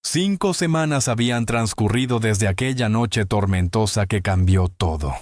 5 semanas habían transcurrido desde aquella noche tormentosa que cambió todo.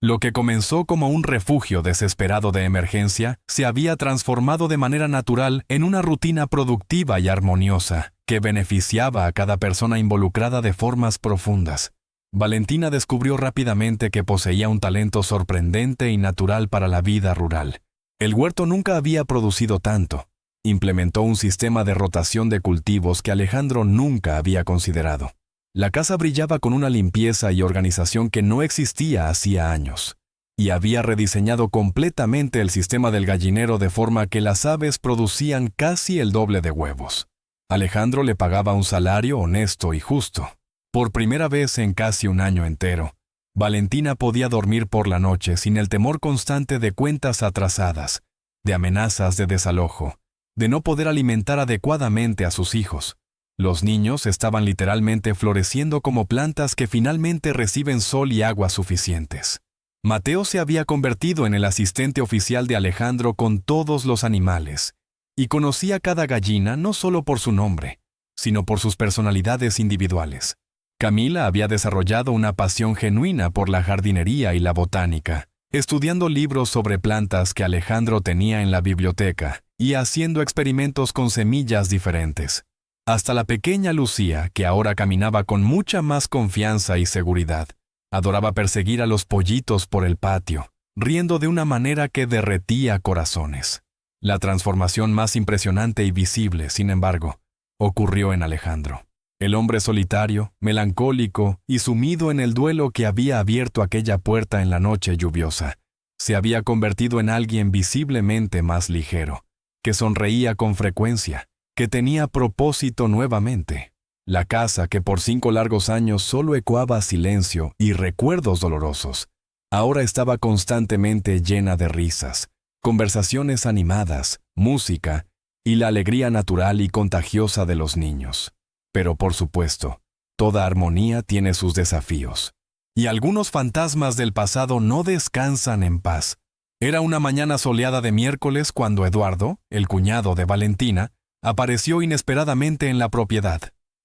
Lo que comenzó como un refugio desesperado de emergencia se había transformado de manera natural en una rutina productiva y armoniosa que beneficiaba a cada persona involucrada de formas profundas. Valentina descubrió rápidamente que poseía un talento sorprendente y natural para la vida rural. El huerto nunca había producido tanto. Implementó un sistema de rotación de cultivos que Alejandro nunca había considerado. La casa brillaba con una limpieza y organización que no existía hacía años. Y había rediseñado completamente el sistema del gallinero de forma que las aves producían casi el doble de huevos. Alejandro le pagaba un salario honesto y justo. Por primera vez en casi un año entero, Valentina podía dormir por la noche sin el temor constante de cuentas atrasadas, de amenazas de desalojo, de no poder alimentar adecuadamente a sus hijos. Los niños estaban literalmente floreciendo como plantas que finalmente reciben sol y agua suficientes. Mateo se había convertido en el asistente oficial de Alejandro con todos los animales, y conocía cada gallina no solo por su nombre, sino por sus personalidades individuales. Camila había desarrollado una pasión genuina por la jardinería y la botánica, estudiando libros sobre plantas que Alejandro tenía en la biblioteca y haciendo experimentos con semillas diferentes. Hasta la pequeña Lucía, que ahora caminaba con mucha más confianza y seguridad, adoraba perseguir a los pollitos por el patio, riendo de una manera que derretía corazones. La transformación más impresionante y visible, sin embargo, ocurrió en Alejandro. El hombre solitario, melancólico y sumido en el duelo que había abierto aquella puerta en la noche lluviosa, se había convertido en alguien visiblemente más ligero, que sonreía con frecuencia, que tenía propósito nuevamente. La casa que por 5 largos años solo ecoaba silencio y recuerdos dolorosos, ahora estaba constantemente llena de risas, conversaciones animadas, música y la alegría natural y contagiosa de los niños. Pero por supuesto, toda armonía tiene sus desafíos. Y algunos fantasmas del pasado no descansan en paz. Era una mañana soleada de miércoles cuando Eduardo, el cuñado de Valentina, apareció inesperadamente en la propiedad.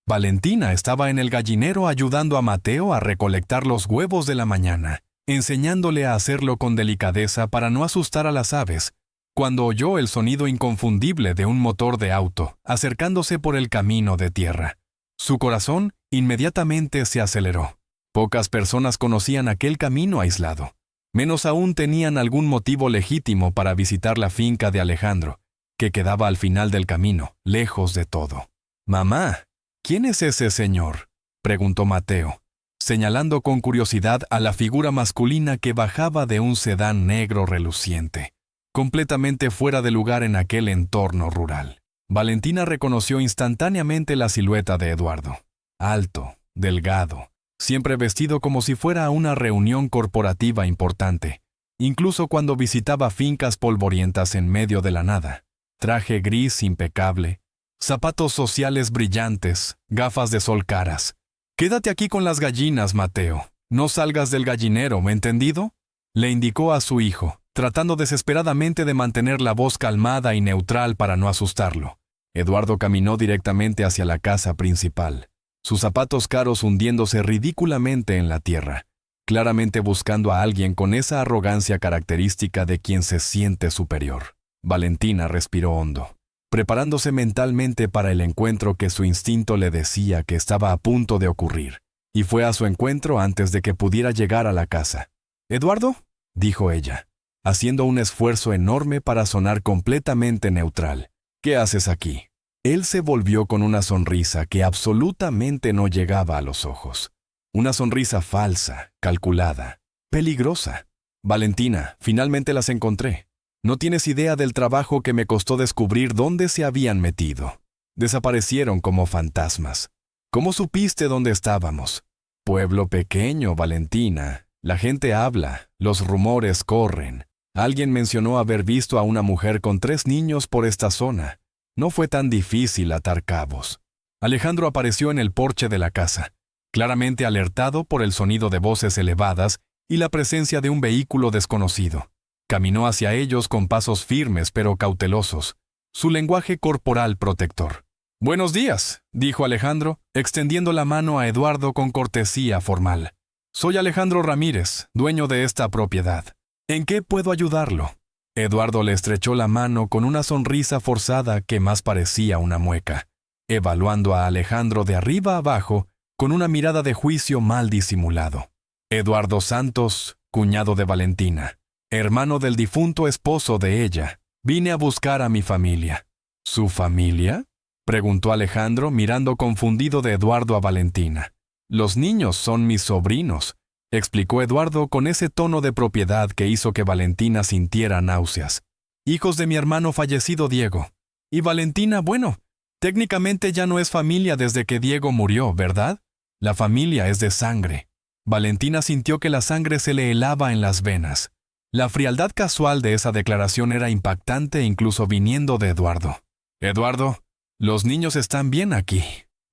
Valentina estaba en el gallinero ayudando a Mateo a recolectar los huevos de la mañana, enseñándole a hacerlo con delicadeza para no asustar a las aves, cuando oyó el sonido inconfundible de un motor de auto acercándose por el camino de tierra. Su corazón inmediatamente se aceleró. Pocas personas conocían aquel camino aislado. Menos aún tenían algún motivo legítimo para visitar la finca de Alejandro, que quedaba al final del camino, lejos de todo. «Mamá, ¿quién es ese señor?», preguntó Mateo, señalando con curiosidad a la figura masculina que bajaba de un sedán negro reluciente, completamente fuera de lugar en aquel entorno rural. Valentina reconoció instantáneamente la silueta de Eduardo. Alto, delgado, siempre vestido como si fuera a una reunión corporativa importante, incluso cuando visitaba fincas polvorientas en medio de la nada. Traje gris impecable, zapatos sociales brillantes, gafas de sol caras. «Quédate aquí con las gallinas, Mateo. No salgas del gallinero, ¿me entendido?», le indicó a su hijo, tratando desesperadamente de mantener la voz calmada y neutral para no asustarlo. Eduardo caminó directamente hacia la casa principal, sus zapatos caros hundiéndose ridículamente en la tierra, claramente buscando a alguien con esa arrogancia característica de quien se siente superior. Valentina respiró hondo, preparándose mentalmente para el encuentro que su instinto le decía que estaba a punto de ocurrir, y fue a su encuentro antes de que pudiera llegar a la casa. «¿Eduardo?», dijo ella, haciendo un esfuerzo enorme para sonar completamente neutral. «¿Qué haces aquí?». Él se volvió con una sonrisa que absolutamente no llegaba a los ojos. Una sonrisa falsa, calculada, peligrosa. «Valentina, finalmente las encontré. No tienes idea del trabajo que me costó descubrir dónde se habían metido. Desaparecieron como fantasmas. ¿Cómo supiste dónde estábamos?». «Pueblo pequeño, Valentina. La gente habla, los rumores corren. Alguien mencionó haber visto a una mujer con 3 niños por esta zona. No fue tan difícil atar cabos». Alejandro apareció en el porche de la casa, claramente alertado por el sonido de voces elevadas y la presencia de un vehículo desconocido. Caminó hacia ellos con pasos firmes pero cautelosos, su lenguaje corporal protector. Buenos días, dijo Alejandro, extendiendo la mano a Eduardo con cortesía formal. Soy Alejandro Ramírez, dueño de esta propiedad. ¿En qué puedo ayudarlo? Eduardo le estrechó la mano con una sonrisa forzada que más parecía una mueca, evaluando a Alejandro de arriba abajo con una mirada de juicio mal disimulado. Eduardo Santos, cuñado de Valentina, hermano del difunto esposo de ella. Vine a buscar a mi familia. ¿Su familia?, preguntó Alejandro, mirando confundido de Eduardo a Valentina. Los niños son mis sobrinos, explicó Eduardo con ese tono de propiedad que hizo que Valentina sintiera náuseas. Hijos de mi hermano fallecido Diego. Y Valentina, bueno, técnicamente ya no es familia desde que Diego murió, ¿verdad? La familia es de sangre. Valentina sintió que la sangre se le helaba en las venas. La frialdad casual de esa declaración era impactante incluso viniendo de Eduardo. Eduardo, los niños están bien aquí.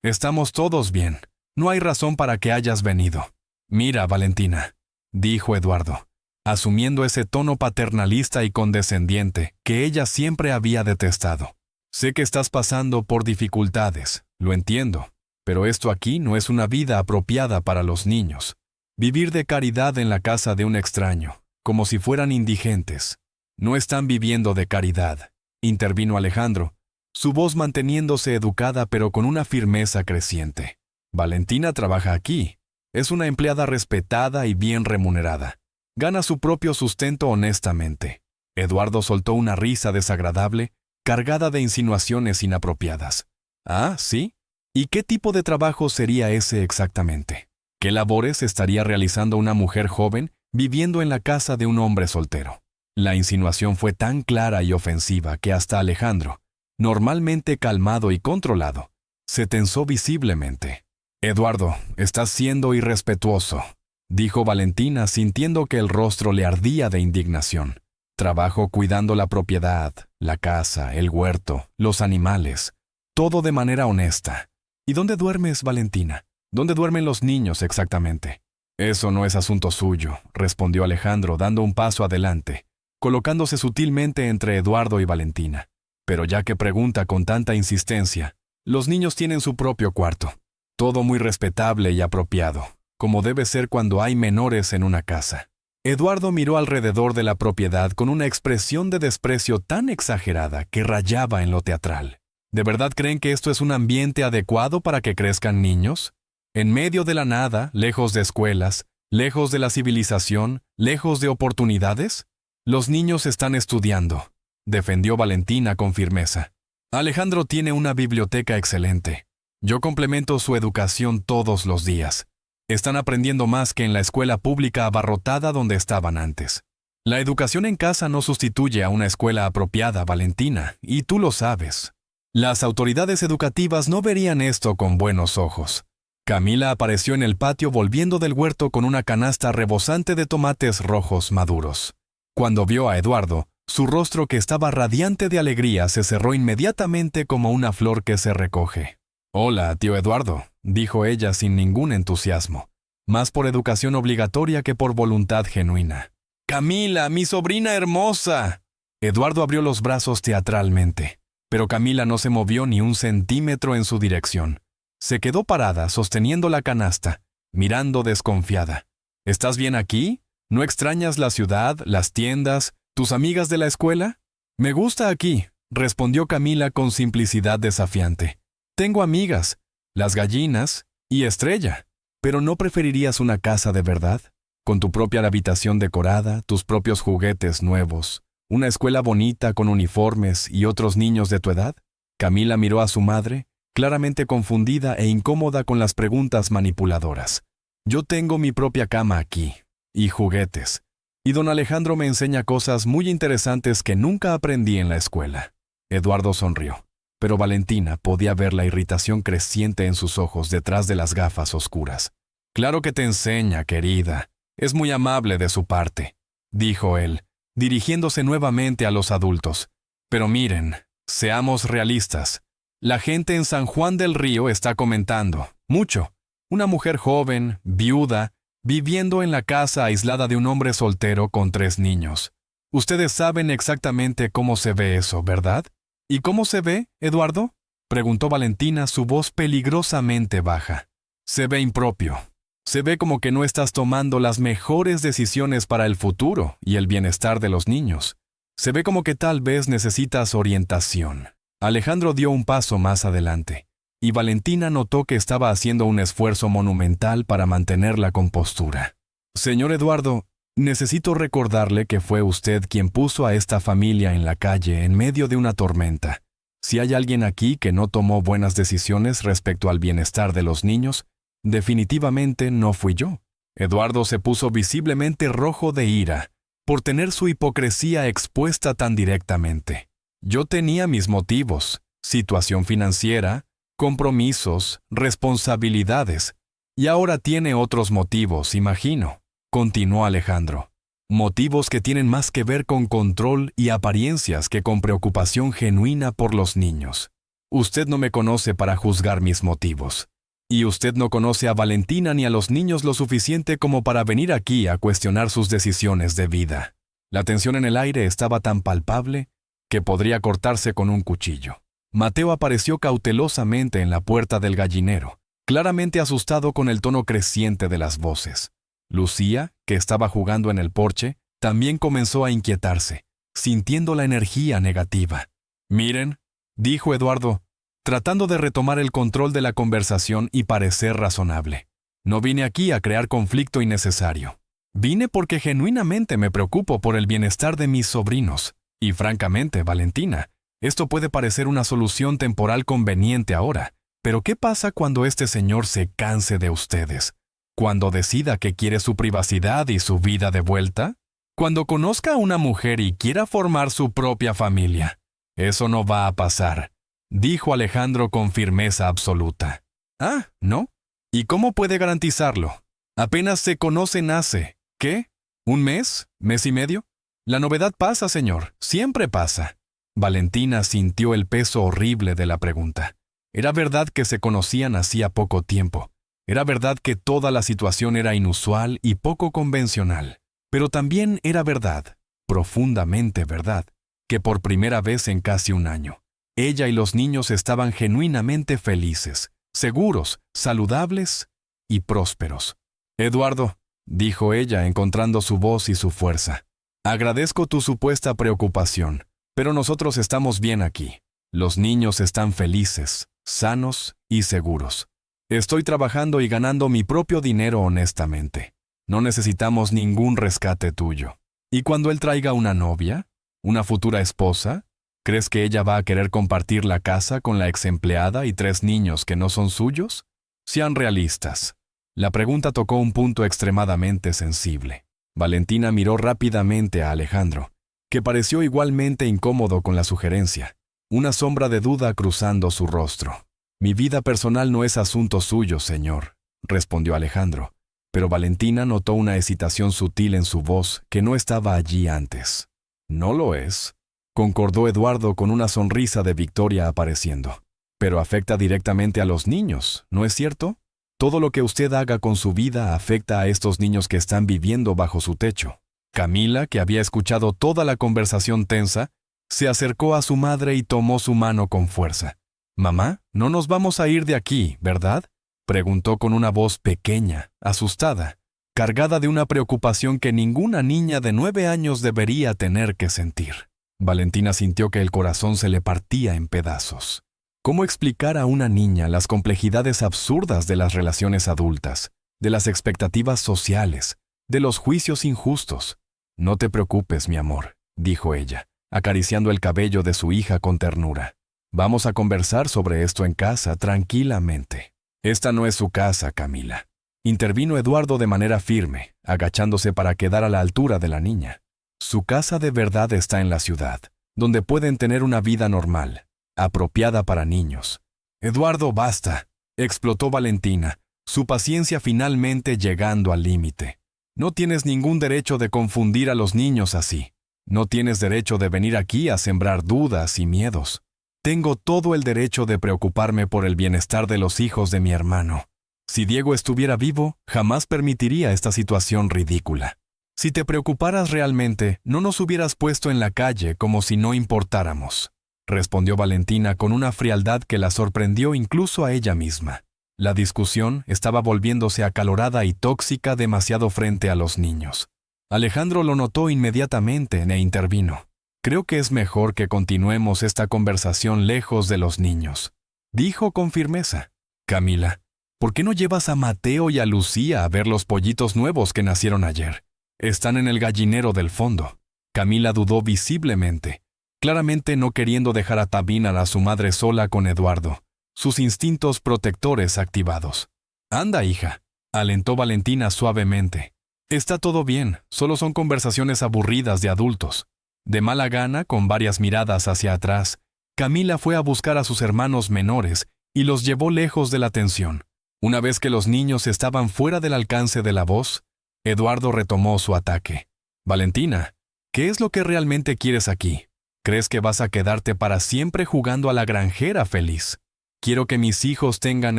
Estamos todos bien. No hay razón para que hayas venido. Mira, Valentina, dijo Eduardo, asumiendo ese tono paternalista y condescendiente que ella siempre había detestado. Sé que estás pasando por dificultades, lo entiendo, pero esto aquí no es una vida apropiada para los niños. Vivir de caridad en la casa de un extraño, como si fueran indigentes. No están viviendo de caridad, intervino Alejandro, su voz manteniéndose educada pero con una firmeza creciente. Valentina trabaja aquí. Es una empleada respetada y bien remunerada. Gana su propio sustento honestamente. Eduardo soltó una risa desagradable, cargada de insinuaciones inapropiadas. ¿Ah, sí? ¿Y qué tipo de trabajo sería ese exactamente? ¿Qué labores estaría realizando una mujer joven viviendo en la casa de un hombre soltero? La insinuación fue tan clara y ofensiva que hasta Alejandro, normalmente calmado y controlado, se tensó visiblemente. Eduardo, estás siendo irrespetuoso, dijo Valentina sintiendo que el rostro le ardía de indignación. Trabajo cuidando la propiedad, la casa, el huerto, los animales, todo de manera honesta. ¿Y dónde duermes, Valentina? ¿Dónde duermen los niños exactamente? Eso no es asunto suyo, respondió Alejandro dando un paso adelante, colocándose sutilmente entre Eduardo y Valentina. Pero ya que pregunta con tanta insistencia, los niños tienen su propio cuarto. Todo muy respetable y apropiado, como debe ser cuando hay menores en una casa. Eduardo miró alrededor de la propiedad con una expresión de desprecio tan exagerada que rayaba en lo teatral. ¿De verdad creen que esto es un ambiente adecuado para que crezcan niños? En medio de la nada, lejos de escuelas, lejos de la civilización, lejos de oportunidades. Los niños están estudiando, defendió Valentina con firmeza. Alejandro tiene una biblioteca excelente. Yo complemento su educación todos los días. Están aprendiendo más que en la escuela pública abarrotada donde estaban antes. La educación en casa no sustituye a una escuela apropiada, Valentina, y tú lo sabes. Las autoridades educativas no verían esto con buenos ojos. Camila apareció en el patio volviendo del huerto con una canasta rebosante de tomates rojos maduros. Cuando vio a Eduardo, su rostro que estaba radiante de alegría se cerró inmediatamente como una flor que se recoge. «Hola, tío Eduardo», dijo ella sin ningún entusiasmo, más por educación obligatoria que por voluntad genuina. «Camila, mi sobrina hermosa». Eduardo abrió los brazos teatralmente, pero Camila no se movió ni un centímetro en su dirección. Se quedó parada, sosteniendo la canasta, mirando desconfiada. «¿Estás bien aquí? ¿No extrañas la ciudad, las tiendas, tus amigas de la escuela?» «Me gusta aquí», respondió Camila con simplicidad desafiante. «Tengo amigas, las gallinas y Estrella. ¿Pero no preferirías una casa de verdad? Con tu propia habitación decorada, tus propios juguetes nuevos, una escuela bonita con uniformes y otros niños de tu edad?» Camila miró a su madre, claramente confundida e incómoda con las preguntas manipuladoras. «Yo tengo mi propia cama aquí, y juguetes. Y don Alejandro me enseña cosas muy interesantes que nunca aprendí en la escuela». Eduardo sonrió. Pero Valentina podía ver la irritación creciente en sus ojos detrás de las gafas oscuras. «Claro que te enseña, querida. Es muy amable de su parte», dijo él, dirigiéndose nuevamente a los adultos. «Pero miren, seamos realistas. La gente en San Juan del Río está comentando, mucho. Una mujer joven, viuda, viviendo en la casa aislada de un hombre soltero con 3 niños. Ustedes saben exactamente cómo se ve eso, ¿verdad? ¿Y cómo se ve, Eduardo?» Preguntó Valentina, su voz peligrosamente baja. Se ve impropio. Se ve como que no estás tomando las mejores decisiones para el futuro y el bienestar de los niños. Se ve como que tal vez necesitas orientación. Alejandro dio un paso más adelante, y Valentina notó que estaba haciendo un esfuerzo monumental para mantener la compostura. Señor Eduardo, necesito recordarle que fue usted quien puso a esta familia en la calle en medio de una tormenta. Si hay alguien aquí que no tomó buenas decisiones respecto al bienestar de los niños, definitivamente no fui yo. Eduardo se puso visiblemente rojo de ira por tener su hipocresía expuesta tan directamente. Yo tenía mis motivos, situación financiera, compromisos, responsabilidades, y ahora tiene otros motivos, imagino, continuó Alejandro. Motivos que tienen más que ver con control y apariencias que con preocupación genuina por los niños. Usted no me conoce para juzgar mis motivos. Y usted no conoce a Valentina ni a los niños lo suficiente como para venir aquí a cuestionar sus decisiones de vida. La tensión en el aire estaba tan palpable que podría cortarse con un cuchillo. Mateo apareció cautelosamente en la puerta del gallinero, claramente asustado con el tono creciente de las voces. Lucía, que estaba jugando en el porche, también comenzó a inquietarse, sintiendo la energía negativa. «Miren», dijo Eduardo, tratando de retomar el control de la conversación y parecer razonable. «No vine aquí a crear conflicto innecesario. Vine porque genuinamente me preocupo por el bienestar de mis sobrinos. Y francamente, Valentina, esto puede parecer una solución temporal conveniente ahora, pero ¿qué pasa cuando este señor se canse de ustedes? ¿Cuando decida que quiere su privacidad y su vida de vuelta? ¿Cuando conozca a una mujer y quiera formar su propia familia? Eso no va a pasar», dijo Alejandro con firmeza absoluta. «Ah, ¿no? ¿Y cómo puede garantizarlo? Apenas se conocen hace, ¿qué? ¿Un mes? ¿Mes y medio? La novedad pasa, señor, siempre pasa». Valentina sintió el peso horrible de la pregunta. Era verdad que se conocían hacía poco tiempo. Era verdad que toda la situación era inusual y poco convencional. Pero también era verdad, profundamente verdad, que por primera vez en casi un año, ella y los niños estaban genuinamente felices, seguros, saludables y prósperos. «Eduardo», dijo ella encontrando su voz y su fuerza, «agradezco tu supuesta preocupación, pero nosotros estamos bien aquí. Los niños están felices, sanos y seguros. Estoy trabajando y ganando mi propio dinero honestamente. No necesitamos ningún rescate tuyo. ¿Y cuando él traiga una novia? ¿Una futura esposa? ¿Crees que ella va a querer compartir la casa con la exempleada y 3 niños que no son suyos? Sean realistas». La pregunta tocó un punto extremadamente sensible. Valentina miró rápidamente a Alejandro, que pareció igualmente incómodo con la sugerencia, una sombra de duda cruzando su rostro. «Mi vida personal no es asunto suyo, señor», respondió Alejandro, pero Valentina notó una hesitación sutil en su voz que no estaba allí antes. «No lo es», concordó Eduardo con una sonrisa de victoria apareciendo. «Pero afecta directamente a los niños, ¿no es cierto? Todo lo que usted haga con su vida afecta a estos niños que están viviendo bajo su techo». Camila, que había escuchado toda la conversación tensa, se acercó a su madre y tomó su mano con fuerza. «Mamá, no nos vamos a ir de aquí, ¿verdad?», preguntó con una voz pequeña, asustada, cargada de una preocupación que ninguna niña de 9 años debería tener que sentir. Valentina sintió que el corazón se le partía en pedazos. ¿Cómo explicar a una niña las complejidades absurdas de las relaciones adultas, de las expectativas sociales, de los juicios injustos? «No te preocupes, mi amor», dijo ella, acariciando el cabello de su hija con ternura. «Vamos a conversar sobre esto en casa tranquilamente». «Esta no es su casa, Camila», intervino Eduardo de manera firme, agachándose para quedar a la altura de la niña. «Su casa de verdad está en la ciudad, donde pueden tener una vida normal, apropiada para niños». «Eduardo, basta», explotó Valentina, su paciencia finalmente llegando al límite. «No tienes ningún derecho de confundir a los niños así. No tienes derecho de venir aquí a sembrar dudas y miedos. Tengo todo el derecho de preocuparme por el bienestar de los hijos de mi hermano. Si Diego estuviera vivo, jamás permitiría esta situación ridícula. Si te preocuparas realmente, no nos hubieras puesto en la calle como si no importáramos». respondió Valentina con una frialdad que la sorprendió incluso a ella misma. La discusión estaba volviéndose acalorada y tóxica demasiado frente a los niños. Alejandro lo notó inmediatamente e intervino. Creo que es mejor que continuemos esta conversación lejos de los niños, dijo con firmeza. Camila, ¿por qué no llevas a Mateo y a Lucía a ver los pollitos nuevos que nacieron ayer? Están en el gallinero del fondo. Camila dudó visiblemente, claramente no queriendo dejar a Tabina, a su madre, sola con Eduardo, sus instintos protectores activados. Anda, hija, alentó Valentina suavemente. Está todo bien, solo son conversaciones aburridas de adultos. De mala gana, con varias miradas hacia atrás, Camila fue a buscar a sus hermanos menores y los llevó lejos de la tensión. Una vez que los niños estaban fuera del alcance de la voz, Eduardo retomó su ataque. Valentina, ¿qué es lo que realmente quieres aquí? ¿Crees que vas a quedarte para siempre jugando a la granjera feliz? Quiero que mis hijos tengan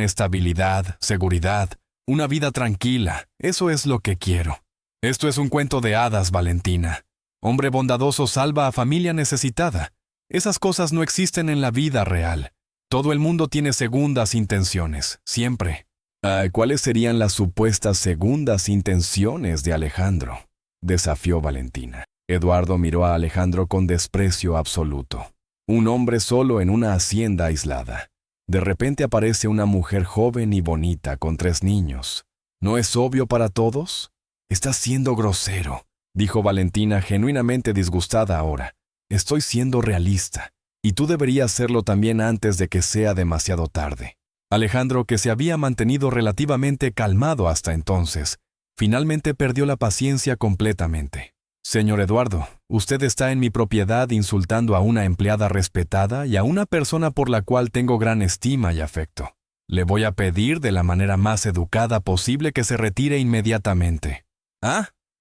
estabilidad, seguridad, una vida tranquila. Eso es lo que quiero. Esto es un cuento de hadas, Valentina. Hombre bondadoso salva a familia necesitada. Esas cosas no existen en la vida real. Todo el mundo tiene segundas intenciones, siempre. ¿Cuáles serían las supuestas segundas intenciones de Alejandro?, desafió Valentina. Eduardo miró a Alejandro con desprecio absoluto. Un hombre solo en una hacienda aislada. De repente aparece una mujer joven y bonita con 3 niños. ¿No es obvio para todos? Estás siendo grosero, dijo Valentina, genuinamente disgustada ahora. Estoy siendo realista, y tú deberías serlo también antes de que sea demasiado tarde. Alejandro, que se había mantenido relativamente calmado hasta entonces, finalmente perdió la paciencia completamente. Señor Eduardo, usted está en mi propiedad insultando a una empleada respetada y a una persona por la cual tengo gran estima y afecto. Le voy a pedir de la manera más educada posible que se retire inmediatamente.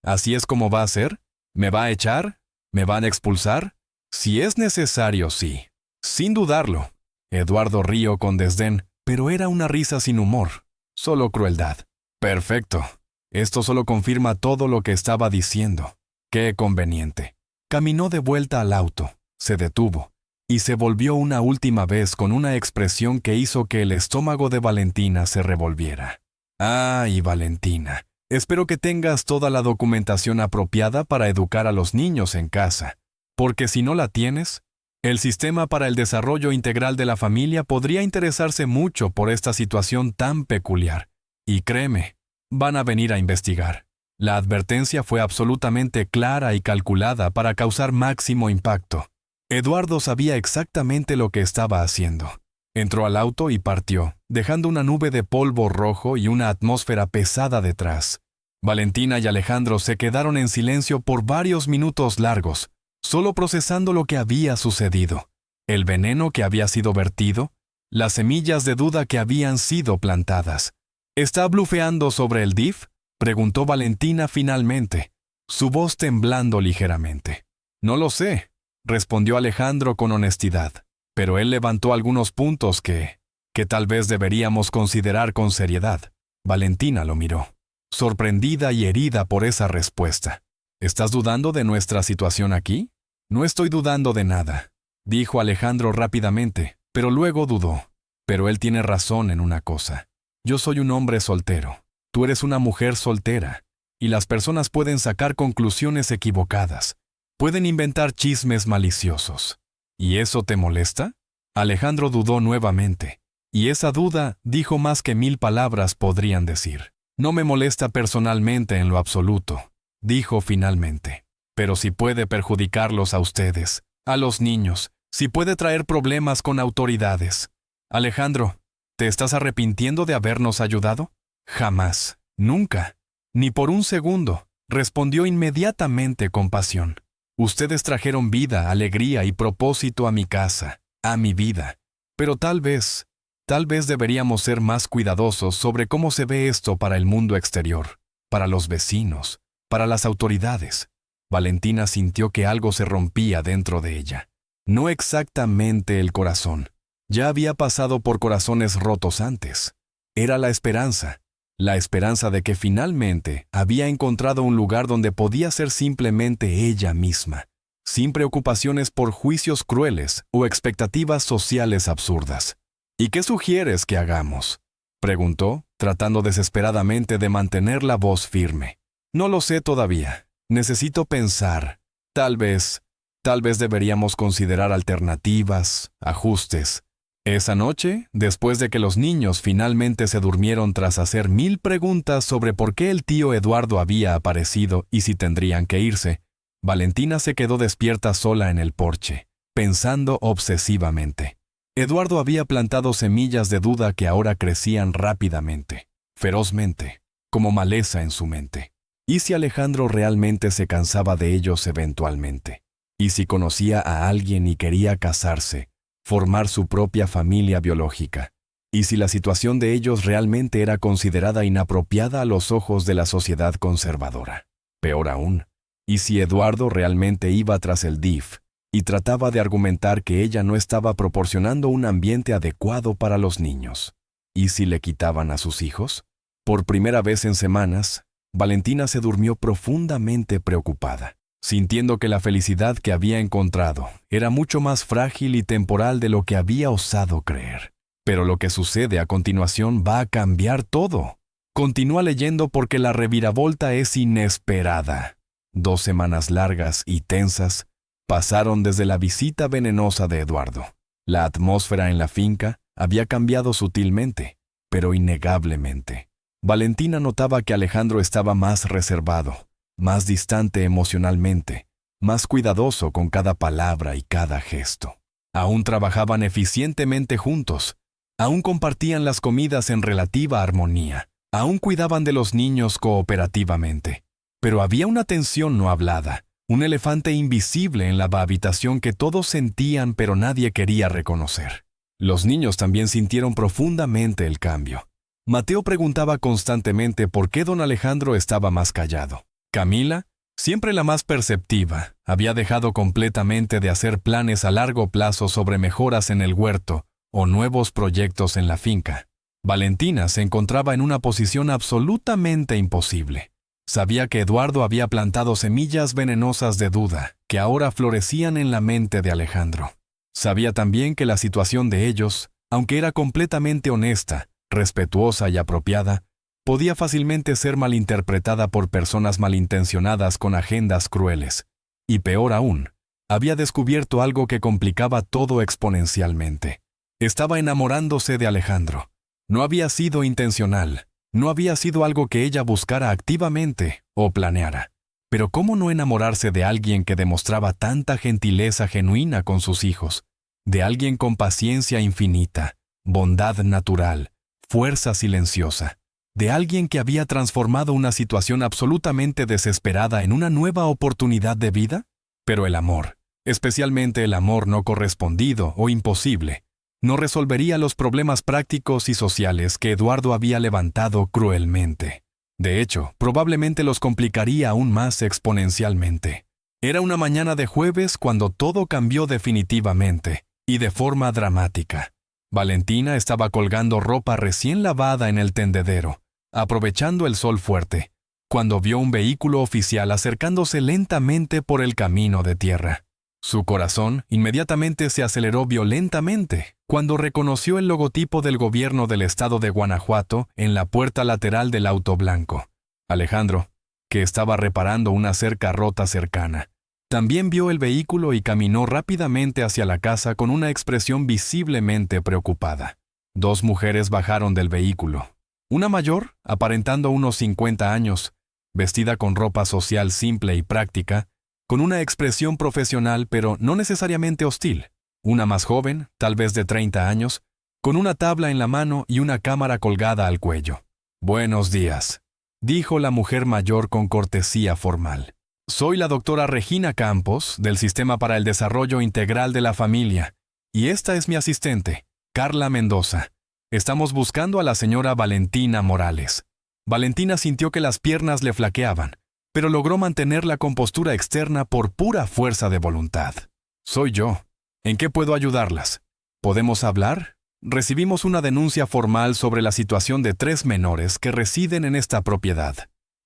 ¿Así es como va a ser? ¿Me va a echar? ¿Me van a expulsar? Si es necesario, sí. Sin dudarlo. Eduardo rió con desdén, pero era una risa sin humor, solo crueldad. Perfecto. Esto solo confirma todo lo que estaba diciendo. Qué conveniente. Caminó de vuelta al auto, se detuvo, y se volvió una última vez con una expresión que hizo que el estómago de Valentina se revolviera. ¡Ay, Valentina! Espero que tengas toda la documentación apropiada para educar a los niños en casa, porque si no la tienes, el Sistema para el Desarrollo Integral de la Familia podría interesarse mucho por esta situación tan peculiar. Y créeme, van a venir a investigar. La advertencia fue absolutamente clara y calculada para causar máximo impacto. Eduardo sabía exactamente lo que estaba haciendo. Entró al auto y partió, dejando una nube de polvo rojo y una atmósfera pesada detrás. Valentina y Alejandro se quedaron en silencio por varios minutos largos, solo procesando lo que había sucedido, el veneno que había sido vertido, las semillas de duda que habían sido plantadas. ¿Está blufeando sobre el DIF?, preguntó Valentina finalmente, su voz temblando ligeramente. No lo sé, respondió Alejandro con honestidad, pero él levantó algunos puntos que tal vez deberíamos considerar con seriedad. Valentina lo miró, sorprendida y herida por esa respuesta. ¿Estás dudando de nuestra situación aquí? No estoy dudando de nada, dijo Alejandro rápidamente, pero luego dudó. Pero él tiene razón en una cosa. Yo soy un hombre soltero. Tú eres una mujer soltera, y las personas pueden sacar conclusiones equivocadas, pueden inventar chismes maliciosos. ¿Y eso te molesta? Alejandro dudó nuevamente, y esa duda dijo más que 1000 palabras podrían decir. No me molesta personalmente en lo absoluto, dijo finalmente, pero si puede perjudicarlos a ustedes, a los niños, si puede traer problemas con autoridades. Alejandro, ¿te estás arrepintiendo de habernos ayudado? Jamás, nunca, ni por un segundo, respondió inmediatamente con pasión. Ustedes trajeron vida, alegría y propósito a mi casa, a mi vida. Pero tal vez deberíamos ser más cuidadosos sobre cómo se ve esto para el mundo exterior, para los vecinos, para las autoridades. Valentina sintió que algo se rompía dentro de ella. No exactamente el corazón. Ya había pasado por corazones rotos antes. Era la esperanza de que finalmente había encontrado un lugar donde podía ser simplemente ella misma, sin preocupaciones por juicios crueles o expectativas sociales absurdas. ¿Y qué sugieres que hagamos?, preguntó, tratando desesperadamente de mantener la voz firme. No lo sé todavía. Necesito pensar. Tal vez deberíamos considerar alternativas, ajustes. Esa noche, después de que los niños finalmente se durmieron tras hacer 1000 preguntas sobre por qué el tío Eduardo había aparecido y si tendrían que irse, Valentina se quedó despierta sola en el porche, pensando obsesivamente. Eduardo había plantado semillas de duda que ahora crecían rápidamente, ferozmente, como maleza en su mente. ¿Y si Alejandro realmente se cansaba de ellos eventualmente? ¿Y si conocía a alguien y quería casarse, formar su propia familia biológica? ¿Y si la situación de ellos realmente era considerada inapropiada a los ojos de la sociedad conservadora? Peor aún, ¿y si Eduardo realmente iba tras el DIF y trataba de argumentar que ella no estaba proporcionando un ambiente adecuado para los niños? ¿Y si le quitaban a sus hijos? Por primera vez en semanas, Valentina se durmió profundamente preocupada, sintiendo que la felicidad que había encontrado era mucho más frágil y temporal de lo que había osado creer. Pero lo que sucede a continuación va a cambiar todo. Continúa leyendo porque la reviravolta es inesperada. 2 semanas largas y tensas pasaron desde la visita venenosa de Eduardo. La atmósfera en la finca había cambiado sutilmente, pero innegablemente. Valentina notaba que Alejandro estaba más reservado, más distante emocionalmente, más cuidadoso con cada palabra y cada gesto. Aún trabajaban eficientemente juntos, aún compartían las comidas en relativa armonía, aún cuidaban de los niños cooperativamente. Pero había una tensión no hablada, un elefante invisible en la habitación que todos sentían pero nadie quería reconocer. Los niños también sintieron profundamente el cambio. Mateo preguntaba constantemente por qué don Alejandro estaba más callado. Camila, siempre la más perceptiva, había dejado completamente de hacer planes a largo plazo sobre mejoras en el huerto o nuevos proyectos en la finca. Valentina se encontraba en una posición absolutamente imposible. Sabía que Eduardo había plantado semillas venenosas de duda, que ahora florecían en la mente de Alejandro. Sabía también que la situación de ellos, aunque era completamente honesta, respetuosa y apropiada, podía fácilmente ser malinterpretada por personas malintencionadas con agendas crueles. Y peor aún, había descubierto algo que complicaba todo exponencialmente. Estaba enamorándose de Alejandro. No había sido intencional. No había sido algo que ella buscara activamente o planeara. Pero ¿cómo no enamorarse de alguien que demostraba tanta gentileza genuina con sus hijos? De alguien con paciencia infinita, bondad natural, fuerza silenciosa. De alguien que había transformado una situación absolutamente desesperada en una nueva oportunidad de vida? Pero el amor, especialmente el amor no correspondido o imposible, no resolvería los problemas prácticos y sociales que Eduardo había levantado cruelmente. De hecho, probablemente los complicaría aún más exponencialmente. Era una mañana de jueves cuando todo cambió definitivamente, y de forma dramática. Valentina estaba colgando ropa recién lavada en el tendedero, aprovechando el sol fuerte, cuando vio un vehículo oficial acercándose lentamente por el camino de tierra. Su corazón inmediatamente se aceleró violentamente cuando reconoció el logotipo del gobierno del estado de Guanajuato en la puerta lateral del auto blanco. Alejandro, que estaba reparando una cerca rota cercana, también vio el vehículo y caminó rápidamente hacia la casa con una expresión visiblemente preocupada. 2 mujeres bajaron del vehículo. Una mayor, aparentando unos 50 años, vestida con ropa social simple y práctica, con una expresión profesional pero no necesariamente hostil. Una más joven, tal vez de 30 años, con una tabla en la mano y una cámara colgada al cuello. «Buenos días», dijo la mujer mayor con cortesía formal. «Soy la doctora Regina Campos, del Sistema para el Desarrollo Integral de la Familia, y esta es mi asistente, Carla Mendoza. Estamos buscando a la señora Valentina Morales». Valentina sintió que las piernas le flaqueaban, pero logró mantener la compostura externa por pura fuerza de voluntad. «Soy yo. ¿En qué puedo ayudarlas? ¿Podemos hablar? Recibimos una denuncia formal sobre la situación de 3 menores que residen en esta propiedad».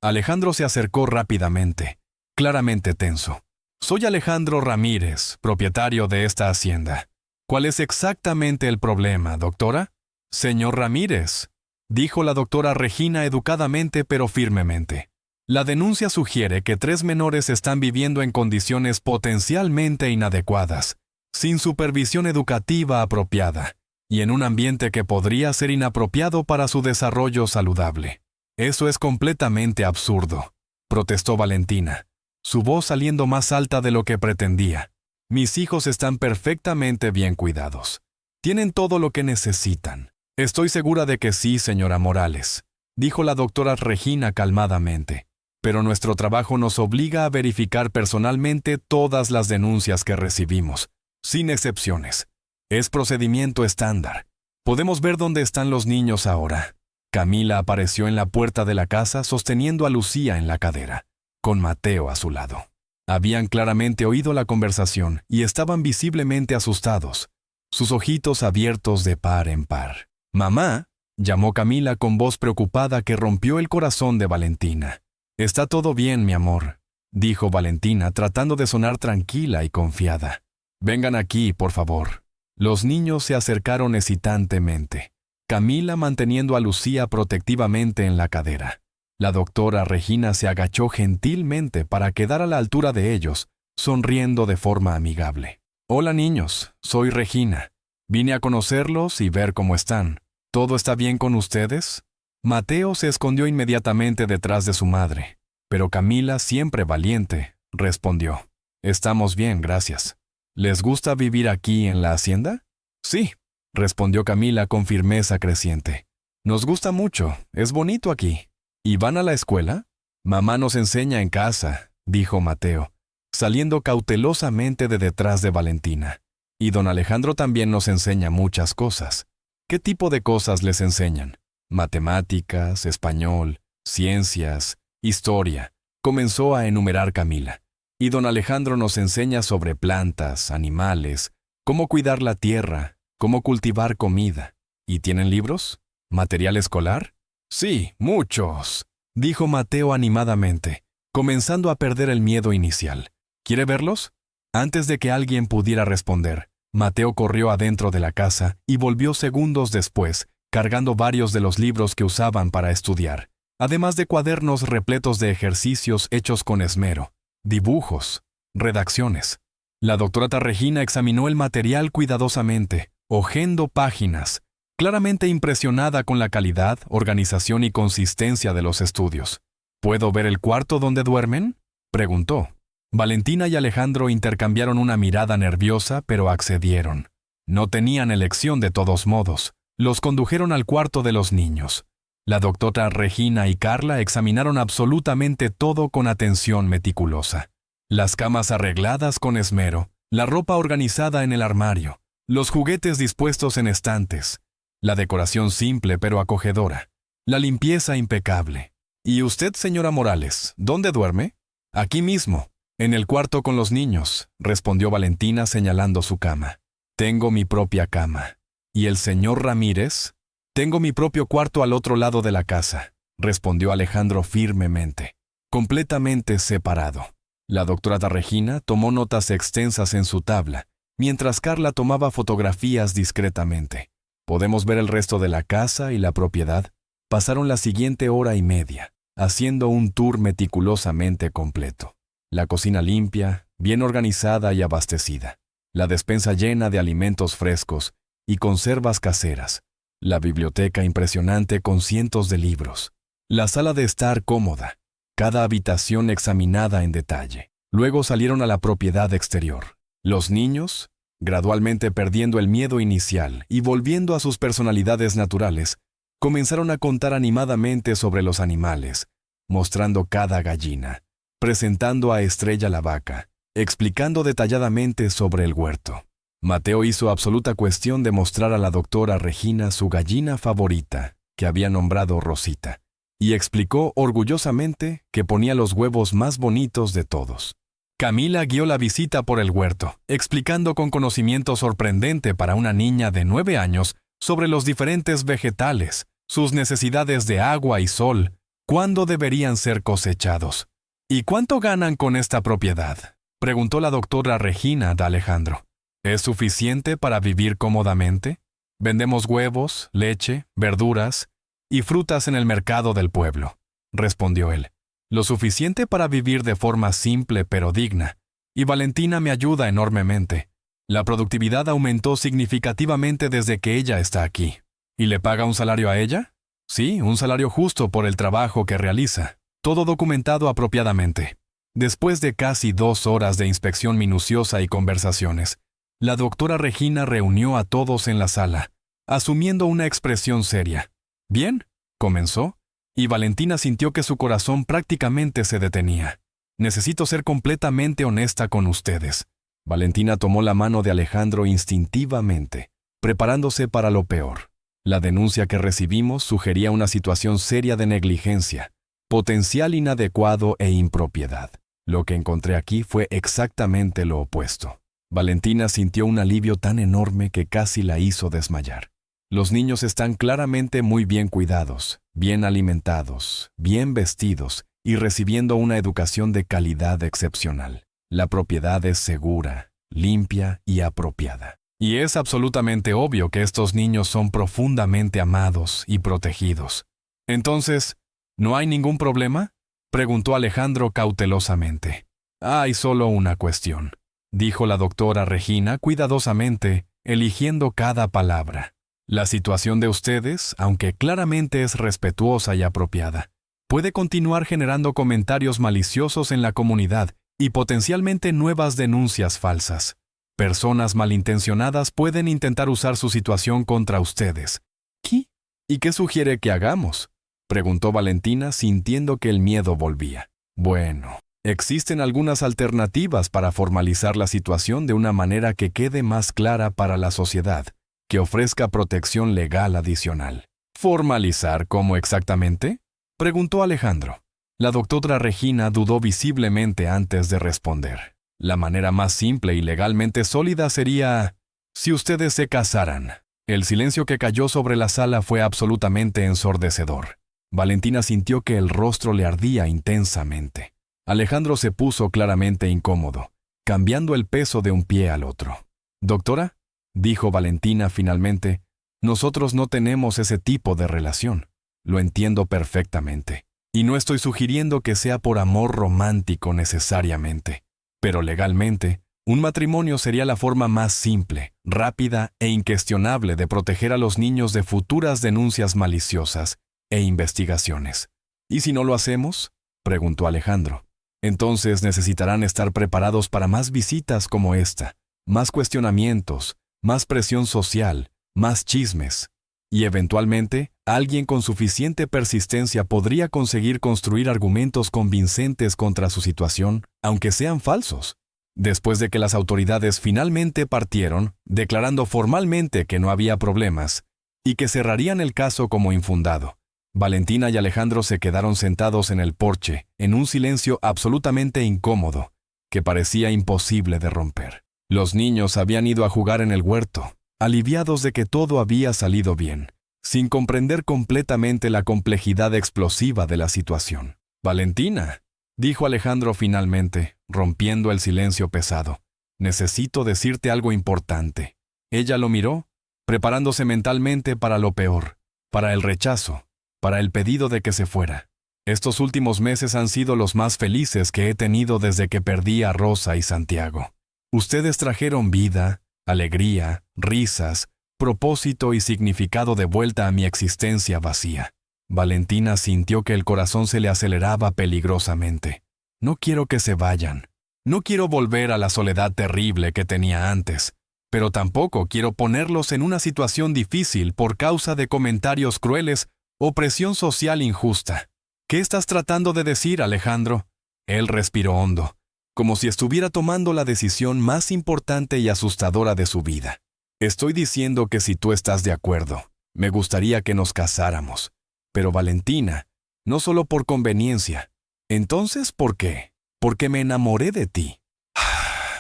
Alejandro se acercó rápidamente, claramente tenso. Soy Alejandro Ramírez, propietario de esta hacienda. ¿Cuál es exactamente el problema, doctora? Señor Ramírez, dijo la doctora Regina educadamente pero firmemente. La denuncia sugiere que 3 menores están viviendo en condiciones potencialmente inadecuadas, sin supervisión educativa apropiada, y en un ambiente que podría ser inapropiado para su desarrollo saludable. Eso es completamente absurdo, protestó Valentina, su voz saliendo más alta de lo que pretendía. Mis hijos están perfectamente bien cuidados. Tienen todo lo que necesitan. Estoy segura de que sí, señora Morales, dijo la doctora Regina calmadamente. Pero nuestro trabajo nos obliga a verificar personalmente todas las denuncias que recibimos, sin excepciones. Es procedimiento estándar. Podemos ver dónde están los niños ahora. Camila apareció en la puerta de la casa sosteniendo a Lucía en la cadera, con Mateo a su lado. Habían claramente oído la conversación y estaban visiblemente asustados, sus ojitos abiertos de par en par. «Mamá», llamó Camila con voz preocupada que rompió el corazón de Valentina. «Está todo bien, mi amor», dijo Valentina tratando de sonar tranquila y confiada. «Vengan aquí, por favor». Los niños se acercaron hesitantemente, Camila manteniendo a Lucía protectivamente en la cadera. La doctora Regina se agachó gentilmente para quedar a la altura de ellos, sonriendo de forma amigable. «Hola niños, soy Regina. Vine a conocerlos y ver cómo están. ¿Todo está bien con ustedes?» Mateo se escondió inmediatamente detrás de su madre, pero Camila, siempre valiente, respondió. «Estamos bien, gracias. ¿Les gusta vivir aquí en la hacienda?» «Sí», respondió Camila con firmeza creciente. «Nos gusta mucho, es bonito aquí». «¿Y van a la escuela?» «Mamá nos enseña en casa», dijo Mateo, saliendo cautelosamente de detrás de Valentina. «Y don Alejandro también nos enseña muchas cosas». «¿Qué tipo de cosas les enseñan?» «Matemáticas, español, ciencias, historia», comenzó a enumerar Camila. «Y don Alejandro nos enseña sobre plantas, animales, cómo cuidar la tierra, cómo cultivar comida. ¿Y tienen libros? ¿Material escolar?» «Sí, muchos», dijo Mateo animadamente, comenzando a perder el miedo inicial. «¿Quiere verlos?» Antes de que alguien pudiera responder, Mateo corrió adentro de la casa y volvió segundos después, cargando varios de los libros que usaban para estudiar, además de cuadernos repletos de ejercicios hechos con esmero, dibujos, redacciones. La doctora Regina examinó el material cuidadosamente, hojeando páginas, claramente impresionada con la calidad, organización y consistencia de los estudios. «¿Puedo ver el cuarto donde duermen?», preguntó. Valentina y Alejandro intercambiaron una mirada nerviosa, pero accedieron. No tenían elección de todos modos. Los condujeron al cuarto de los niños. La doctora Regina y Carla examinaron absolutamente todo con atención meticulosa. Las camas arregladas con esmero, la ropa organizada en el armario, los juguetes dispuestos en estantes, la decoración simple pero acogedora, la limpieza impecable. «¿Y usted, señora Morales, dónde duerme?» «Aquí mismo, en el cuarto con los niños», respondió Valentina señalando su cama. «Tengo mi propia cama. ¿Y el señor Ramírez?» «Tengo mi propio cuarto al otro lado de la casa», respondió Alejandro firmemente, completamente separado. La doctora Regina tomó notas extensas en su tabla, mientras Carla tomaba fotografías discretamente. «¿Podemos ver el resto de la casa y la propiedad?» Pasaron la siguiente hora y media, haciendo un tour meticulosamente completo. La cocina limpia, bien organizada y abastecida. La despensa llena de alimentos frescos y conservas caseras. La biblioteca impresionante con cientos de libros. La sala de estar cómoda. Cada habitación examinada en detalle. Luego salieron a la propiedad exterior. Los niños, gradualmente perdiendo el miedo inicial y volviendo a sus personalidades naturales, comenzaron a contar animadamente sobre los animales, mostrando cada gallina, presentando a Estrella la vaca, explicando detalladamente sobre el huerto. Mateo hizo absoluta cuestión de mostrar a la doctora Regina su gallina favorita, que había nombrado Rosita, y explicó orgullosamente que ponía los huevos más bonitos de todos. Camila guió la visita por el huerto, explicando con conocimiento sorprendente para una niña de 9 años sobre los diferentes vegetales, sus necesidades de agua y sol, cuándo deberían ser cosechados. «¿Y cuánto ganan con esta propiedad?», Preguntó la doctora Regina a Alejandro. ¿Es suficiente para vivir cómodamente? Vendemos huevos, leche, verduras y frutas en el mercado del pueblo, respondió él. Lo suficiente para vivir de forma simple pero digna. Y Valentina me ayuda enormemente. La productividad aumentó significativamente desde que ella está aquí. ¿Y le paga un salario a ella? Sí, un salario justo por el trabajo que realiza. Todo documentado apropiadamente. Después de casi 2 horas de inspección minuciosa y conversaciones, la doctora Regina reunió a todos en la sala, asumiendo una expresión seria. «Bien», comenzó, y Valentina sintió que su corazón prácticamente se detenía. «Necesito ser completamente honesta con ustedes». Valentina tomó la mano de Alejandro instintivamente, preparándose para lo peor. La denuncia que recibimos sugería una situación seria de negligencia, potencial inadecuado e impropiedad. Lo que encontré aquí fue exactamente lo opuesto. Valentina sintió un alivio tan enorme que casi la hizo desmayar. Los niños están claramente muy bien cuidados, bien alimentados, bien vestidos y recibiendo una educación de calidad excepcional. La propiedad es segura, limpia y apropiada. Y es absolutamente obvio que estos niños son profundamente amados y protegidos. Entonces, ¿no hay ningún problema?, preguntó Alejandro cautelosamente. Hay solo una cuestión, dijo la doctora Regina cuidadosamente, eligiendo cada palabra. La situación de ustedes, aunque claramente es respetuosa y apropiada, puede continuar generando comentarios maliciosos en la comunidad y potencialmente nuevas denuncias falsas. Personas malintencionadas pueden intentar usar su situación contra ustedes. ¿Qué? ¿Y qué sugiere que hagamos?, preguntó Valentina sintiendo que el miedo volvía. Bueno, existen algunas alternativas para formalizar la situación de una manera que quede más clara para la sociedad, que ofrezca protección legal adicional. ¿Formalizar cómo exactamente?, preguntó Alejandro. La doctora Regina dudó visiblemente antes de responder. La manera más simple y legalmente sólida sería: si ustedes se casaran. El silencio que cayó sobre la sala fue absolutamente ensordecedor. Valentina sintió que el rostro le ardía intensamente. Alejandro se puso claramente incómodo, cambiando el peso de un pie al otro. «Doctora», dijo Valentina finalmente, «nosotros no tenemos ese tipo de relación. Lo entiendo perfectamente. Y no estoy sugiriendo que sea por amor romántico necesariamente. Pero legalmente, un matrimonio sería la forma más simple, rápida e incuestionable de proteger a los niños de futuras denuncias maliciosas e investigaciones. ¿Y si no lo hacemos?, preguntó Alejandro. Entonces necesitarán estar preparados para más visitas como esta, más cuestionamientos, más presión social, más chismes. Y eventualmente, alguien con suficiente persistencia podría conseguir construir argumentos convincentes contra su situación, aunque sean falsos. Después de que las autoridades finalmente partieron, declarando formalmente que no había problemas, y que cerrarían el caso como infundado, Valentina y Alejandro se quedaron sentados en el porche, en un silencio absolutamente incómodo, que parecía imposible de romper. Los niños habían ido a jugar en el huerto, aliviados de que todo había salido bien, sin comprender completamente la complejidad explosiva de la situación. «Valentina», dijo Alejandro finalmente, rompiendo el silencio pesado, «necesito decirte algo importante». Ella lo miró, preparándose mentalmente para lo peor, para el rechazo, para el pedido de que se fuera. Estos últimos meses han sido los más felices que he tenido desde que perdí a Rosa y Santiago. Ustedes trajeron vida, alegría, risas, propósito y significado de vuelta a mi existencia vacía. Valentina sintió que el corazón se le aceleraba peligrosamente. No quiero que se vayan. No quiero volver a la soledad terrible que tenía antes, pero tampoco quiero ponerlos en una situación difícil por causa de comentarios crueles o presión social injusta. ¿Qué estás tratando de decir, Alejandro? Él respiró hondo, como si estuviera tomando la decisión más importante y asustadora de su vida. Estoy diciendo que si tú estás de acuerdo, me gustaría que nos casáramos. Pero Valentina, no solo por conveniencia. Entonces, ¿por qué? Porque me enamoré de ti.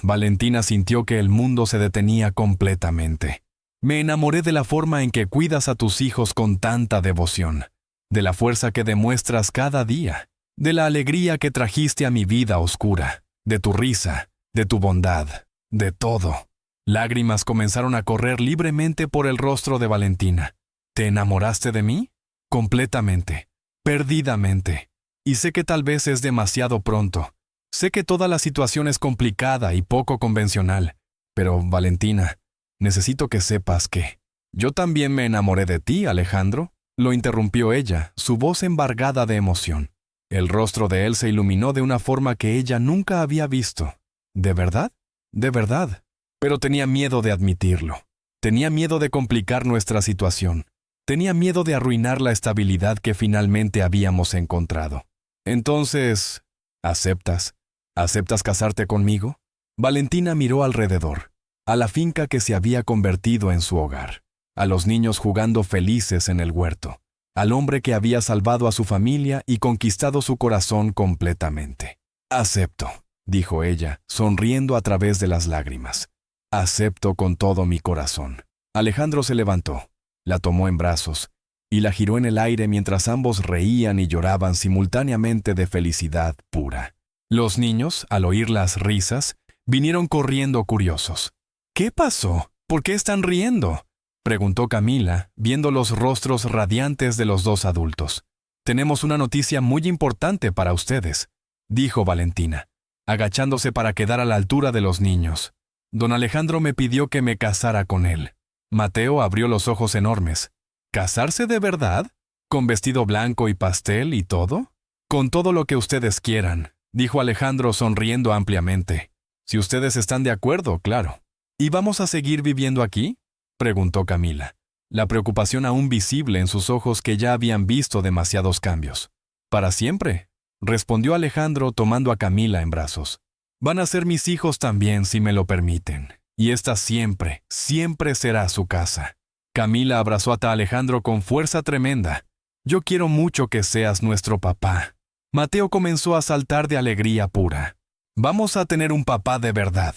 Valentina sintió que el mundo se detenía completamente. Me enamoré de la forma en que cuidas a tus hijos con tanta devoción, de la fuerza que demuestras cada día, de la alegría que trajiste a mi vida oscura, de tu risa, de tu bondad, de todo. Lágrimas comenzaron a correr libremente por el rostro de Valentina. ¿Te enamoraste de mí? Completamente, perdidamente. Y sé que tal vez es demasiado pronto. Sé que toda la situación es complicada y poco convencional. Pero, Valentina, necesito que sepas que... Yo también me enamoré de ti, Alejandro, lo interrumpió ella, su voz embargada de emoción. El rostro de él se iluminó de una forma que ella nunca había visto. ¿De verdad? De verdad. Pero tenía miedo de admitirlo. Tenía miedo de complicar nuestra situación. Tenía miedo de arruinar la estabilidad que finalmente habíamos encontrado. Entonces, ¿aceptas? ¿Aceptas casarte conmigo? Valentina miró alrededor, a la finca que se había convertido en su hogar, a los niños jugando felices en el huerto, al hombre que había salvado a su familia y conquistado su corazón completamente. Acepto, dijo ella, sonriendo a través de las lágrimas. Acepto con todo mi corazón. Alejandro se levantó, la tomó en brazos y la giró en el aire mientras ambos reían y lloraban simultáneamente de felicidad pura. Los niños, al oír las risas, vinieron corriendo curiosos. ¿Qué pasó? ¿Por qué están riendo?, preguntó Camila, viendo los rostros radiantes de los dos adultos. Tenemos una noticia muy importante para ustedes, dijo Valentina, agachándose para quedar a la altura de los niños. Don Alejandro me pidió que me casara con él. Mateo abrió los ojos enormes. ¿Casarse de verdad? ¿Con vestido blanco y pastel y todo? Con todo lo que ustedes quieran, dijo Alejandro sonriendo ampliamente. Si ustedes están de acuerdo, claro. ¿Y vamos a seguir viviendo aquí?, preguntó Camila, la preocupación aún visible en sus ojos que ya habían visto demasiados cambios. «Para siempre», respondió Alejandro tomando a Camila en brazos. «Van a ser mis hijos también, si me lo permiten. Y esta siempre, siempre será su casa». Camila abrazó a Alejandro con fuerza tremenda. «Yo quiero mucho que seas nuestro papá». Mateo comenzó a saltar de alegría pura. «Vamos a tener un papá de verdad.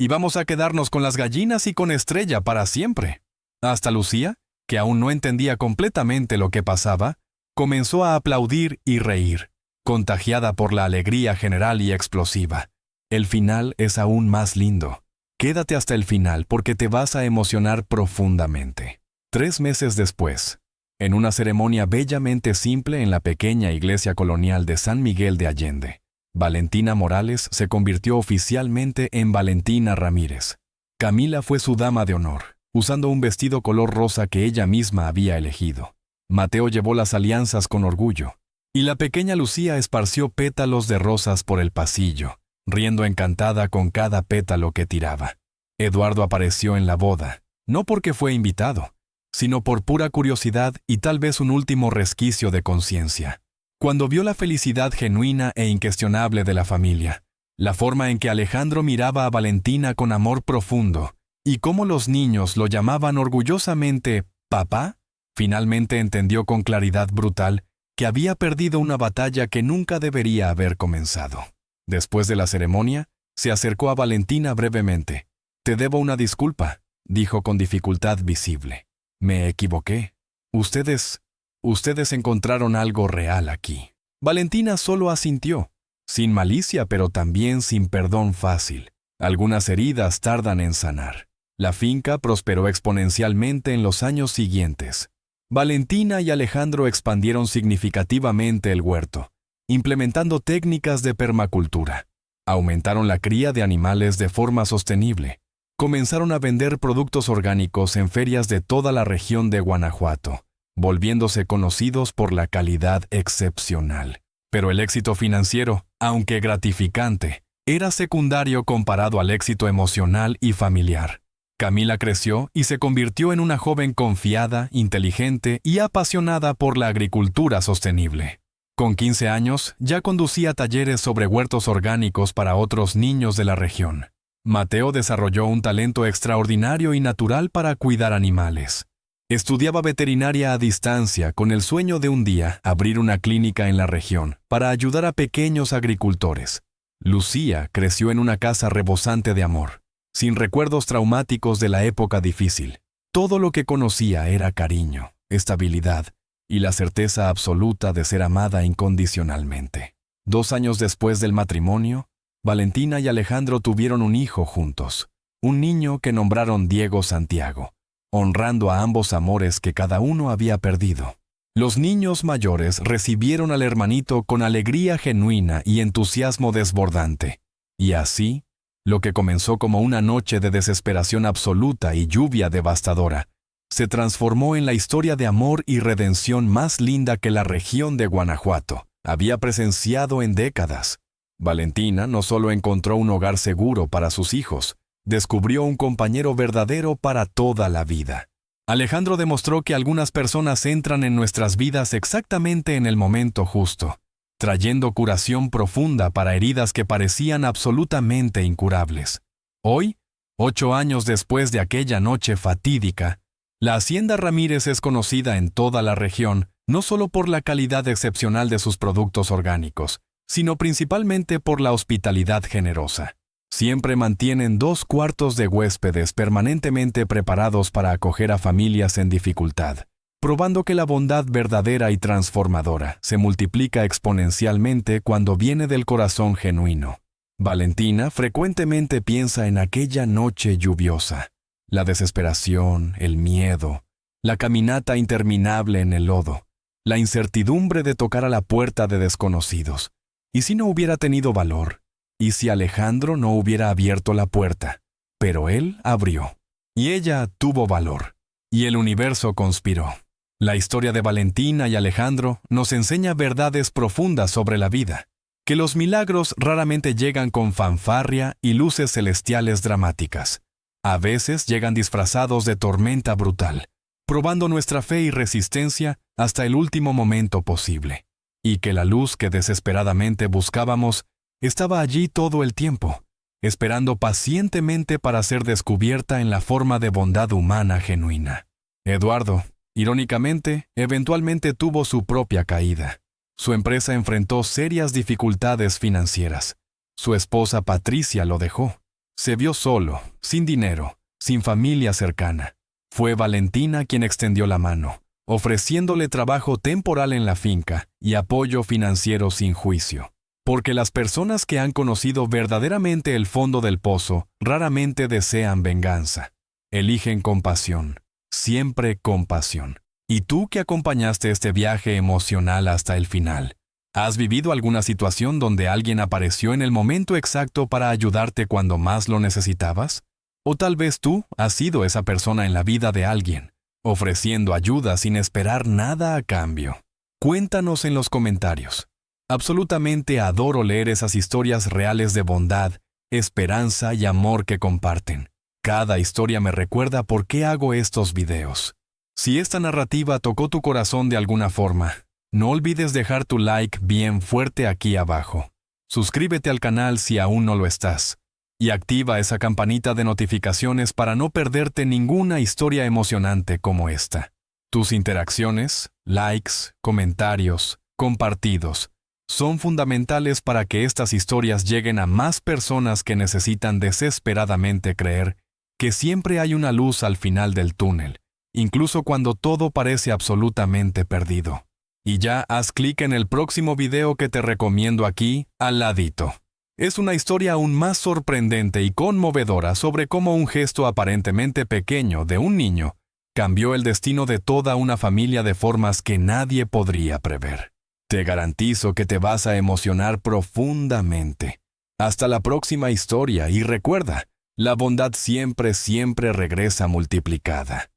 Y vamos a quedarnos con las gallinas y con Estrella para siempre». Hasta Lucía, que aún no entendía completamente lo que pasaba, comenzó a aplaudir y reír, contagiada por la alegría general y explosiva. El final es aún más lindo. Quédate hasta el final porque te vas a emocionar profundamente. 3 meses después, en una ceremonia bellamente simple en la pequeña iglesia colonial de San Miguel de Allende, Valentina Morales se convirtió oficialmente en Valentina Ramírez. Camila fue su dama de honor, usando un vestido color rosa que ella misma había elegido. Mateo llevó las alianzas con orgullo, y la pequeña Lucía esparció pétalos de rosas por el pasillo, riendo encantada con cada pétalo que tiraba. Eduardo apareció en la boda, no porque fue invitado, sino por pura curiosidad y tal vez un último resquicio de conciencia. Cuando vio la felicidad genuina e incuestionable de la familia, la forma en que Alejandro miraba a Valentina con amor profundo, y cómo los niños lo llamaban orgullosamente «papá», finalmente entendió con claridad brutal que había perdido una batalla que nunca debería haber comenzado. Después de la ceremonia, se acercó a Valentina brevemente. «Te debo una disculpa», dijo con dificultad visible. «Me equivoqué. Ustedes encontraron algo real aquí». Valentina solo asintió, sin malicia pero también sin perdón fácil. Algunas heridas tardan en sanar. La finca prosperó exponencialmente en los años siguientes. Valentina y Alejandro expandieron significativamente el huerto, implementando técnicas de permacultura. Aumentaron la cría de animales de forma sostenible. Comenzaron a vender productos orgánicos en ferias de toda la región de Guanajuato, volviéndose conocidos por la calidad excepcional. Pero el éxito financiero, aunque gratificante, era secundario comparado al éxito emocional y familiar. Camila creció y se convirtió en una joven confiada, inteligente y apasionada por la agricultura sostenible. Con 15 años, ya conducía talleres sobre huertos orgánicos para otros niños de la región. Mateo desarrolló un talento extraordinario y natural para cuidar animales. Estudiaba veterinaria a distancia con el sueño de un día abrir una clínica en la región para ayudar a pequeños agricultores. Lucía creció en una casa rebosante de amor, sin recuerdos traumáticos de la época difícil. Todo lo que conocía era cariño, estabilidad y la certeza absoluta de ser amada incondicionalmente. 2 años después del matrimonio, Valentina y Alejandro tuvieron un hijo juntos, un niño que nombraron Diego Santiago, honrando a ambos amores que cada uno había perdido. Los niños mayores recibieron al hermanito con alegría genuina y entusiasmo desbordante. Y así, lo que comenzó como una noche de desesperación absoluta y lluvia devastadora, se transformó en la historia de amor y redención más linda que la región de Guanajuato había presenciado en décadas. Valentina no solo encontró un hogar seguro para sus hijos, descubrió un compañero verdadero para toda la vida. Alejandro demostró que algunas personas entran en nuestras vidas exactamente en el momento justo, trayendo curación profunda para heridas que parecían absolutamente incurables. Hoy, 8 años después de aquella noche fatídica, la Hacienda Ramírez es conocida en toda la región no solo por la calidad excepcional de sus productos orgánicos, sino principalmente por la hospitalidad generosa. Siempre mantienen 2 cuartos de huéspedes permanentemente preparados para acoger a familias en dificultad, probando que la bondad verdadera y transformadora se multiplica exponencialmente cuando viene del corazón genuino. Valentina frecuentemente piensa en aquella noche lluviosa, la desesperación, el miedo, la caminata interminable en el lodo, la incertidumbre de tocar a la puerta de desconocidos. ¿Y si no hubiera tenido valor? ¿Y si Alejandro no hubiera abierto la puerta? Pero él abrió. Y ella tuvo valor. Y el universo conspiró. La historia de Valentina y Alejandro nos enseña verdades profundas sobre la vida, que los milagros raramente llegan con fanfarria y luces celestiales dramáticas. A veces llegan disfrazados de tormenta brutal, probando nuestra fe y resistencia hasta el último momento posible. Y que la luz que desesperadamente buscábamos estaba allí todo el tiempo, esperando pacientemente para ser descubierta en la forma de bondad humana genuina. Eduardo, irónicamente, eventualmente tuvo su propia caída. Su empresa enfrentó serias dificultades financieras. Su esposa Patricia lo dejó. Se vio solo, sin dinero, sin familia cercana. Fue Valentina quien extendió la mano, ofreciéndole trabajo temporal en la finca y apoyo financiero sin juicio. Porque las personas que han conocido verdaderamente el fondo del pozo raramente desean venganza. Eligen compasión, siempre compasión. ¿Y tú que acompañaste este viaje emocional hasta el final? ¿Has vivido alguna situación donde alguien apareció en el momento exacto para ayudarte cuando más lo necesitabas? O tal vez tú has sido esa persona en la vida de alguien, ofreciendo ayuda sin esperar nada a cambio. Cuéntanos en los comentarios. Absolutamente adoro leer esas historias reales de bondad, esperanza y amor que comparten. Cada historia me recuerda por qué hago estos videos. Si esta narrativa tocó tu corazón de alguna forma, no olvides dejar tu like bien fuerte aquí abajo. Suscríbete al canal si aún no lo estás. Y activa esa campanita de notificaciones para no perderte ninguna historia emocionante como esta. Tus interacciones, likes, comentarios, compartidos, son fundamentales para que estas historias lleguen a más personas que necesitan desesperadamente creer que siempre hay una luz al final del túnel, incluso cuando todo parece absolutamente perdido. Y ya haz clic en el próximo video que te recomiendo aquí, al ladito. Es una historia aún más sorprendente y conmovedora sobre cómo un gesto aparentemente pequeño de un niño cambió el destino de toda una familia de formas que nadie podría prever. Te garantizo que te vas a emocionar profundamente. Hasta la próxima historia y recuerda, la bondad siempre regresa multiplicada.